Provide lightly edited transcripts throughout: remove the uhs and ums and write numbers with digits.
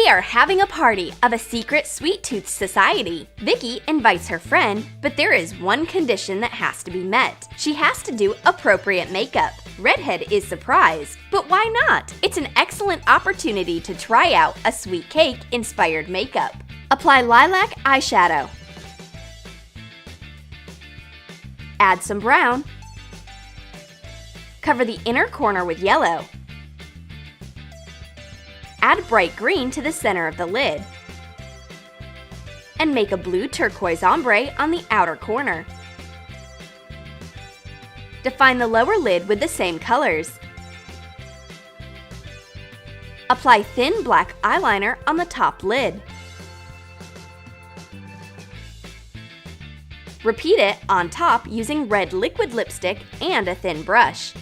are having a party of a secret sweet tooth society. Vicky invites her friend, but there is one condition that has to be met. She has to do appropriate makeup. Redhead is surprised, but why not? It's an excellent opportunity to try out a sweet cake-inspired makeup. Apply lilac eyeshadow. Add some brown. Cover the inner corner with yellow. Add bright green to the center of the lid. And make a blue turquoise ombre on the outer corner. Define the lower lid with the same colors. Apply thin black eyeliner on the top lid. Repeat it on top using red liquid lipstick and a thin brush.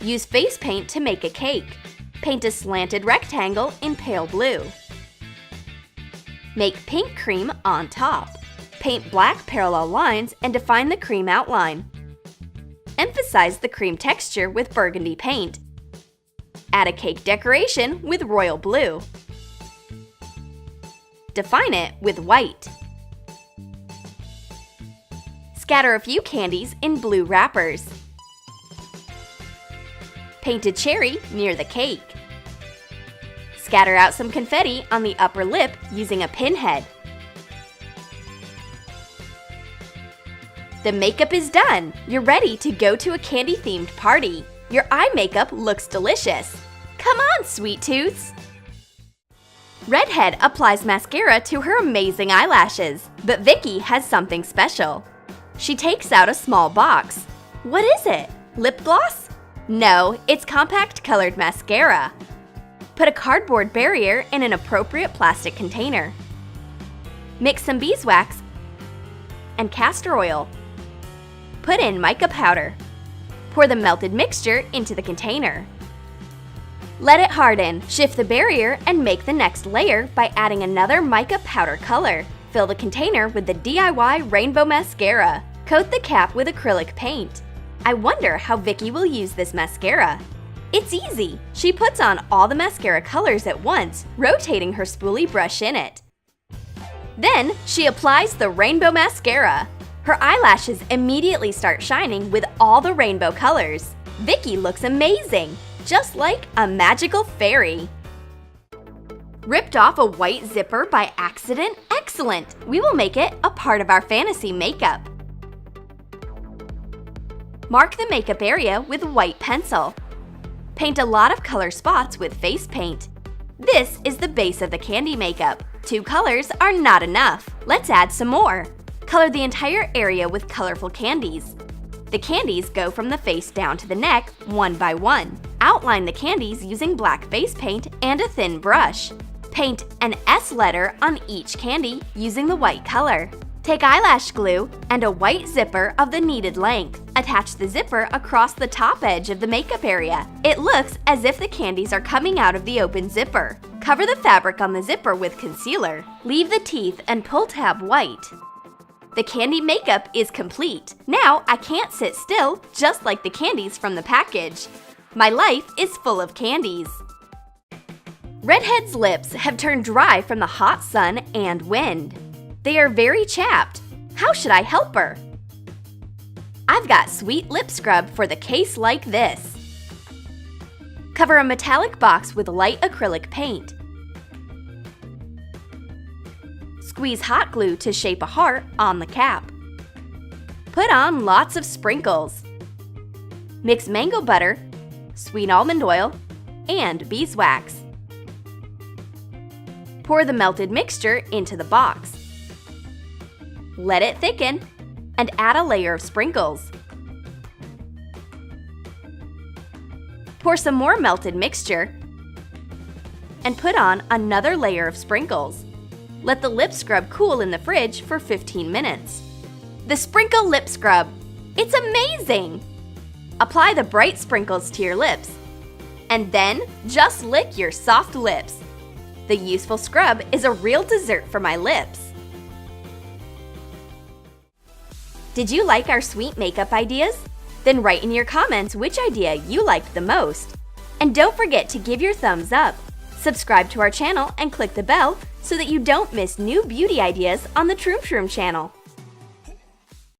Use face paint to make a cake. Paint a slanted rectangle in pale blue. Make pink cream on top. Paint black parallel lines and define the cream outline. Emphasize the cream texture with burgundy paint. Add a cake decoration with royal blue. Define it with white. Scatter a few candies in blue wrappers. Paint a cherry near the cake. Scatter out some confetti on the upper lip using a pinhead. The makeup is done! You're ready to go to a candy-themed party. Your eye makeup looks delicious. Come on, sweet tooths! Redhead applies mascara to her amazing eyelashes, but Vicky has something special. She takes out a small box. What is it? Lip gloss? No, it's compact colored mascara. Put a cardboard barrier in an appropriate plastic container. Mix some beeswax and castor oil. Put in mica powder. Pour the melted mixture into the container. Let it harden. Shift the barrier and make the next layer by adding another mica powder color. Fill the container with the DIY rainbow mascara. Coat the cap with acrylic paint. I wonder how Vicky will use this mascara. It's easy. She puts on all the mascara colors at once, rotating her spoolie brush in it. Then she applies the rainbow mascara. Her eyelashes immediately start shining with all the rainbow colors. Vicky looks amazing, just like a magical fairy. Ripped off a white zipper by accident? Excellent! We will make it a part of our fantasy makeup. Mark the makeup area with white pencil. Paint a lot of color spots with face paint. This is the base of the candy makeup. 2 colors are not enough. Let's add some more. Color the entire area with colorful candies. The candies go from the face down to the neck, one by one. Outline the candies using black face paint and a thin brush. Paint an S letter on each candy using the white color. Take eyelash glue and a white zipper of the needed length. Attach the zipper across the top edge of the makeup area. It looks as if the candies are coming out of the open zipper. Cover the fabric on the zipper with concealer. Leave the teeth and pull tab white. The candy makeup is complete. Now I can't sit still, just like the candies from the package. My life is full of candies. Redhead's lips have turned dry from the hot sun and wind. They are very chapped. How should I help her? I've got sweet lip scrub for the case like this. Cover a metallic box with light acrylic paint. Squeeze hot glue to shape a heart on the cap. Put on lots of sprinkles. Mix mango butter, sweet almond oil, and beeswax. Pour the melted mixture into the box. Let it thicken and add a layer of sprinkles. Pour some more melted mixture and put on another layer of sprinkles. Let the lip scrub cool in the fridge for 15 minutes. The Sprinkle Lip Scrub. It's amazing! Apply the bright sprinkles to your lips and then just lick your soft lips. The useful scrub is a real dessert for my lips. Did you like our sweet makeup ideas? Then write in your comments which idea you liked the most. And don't forget to give your thumbs up. Subscribe to our channel and click the bell so that you don't miss new beauty ideas on the Troom Troom channel.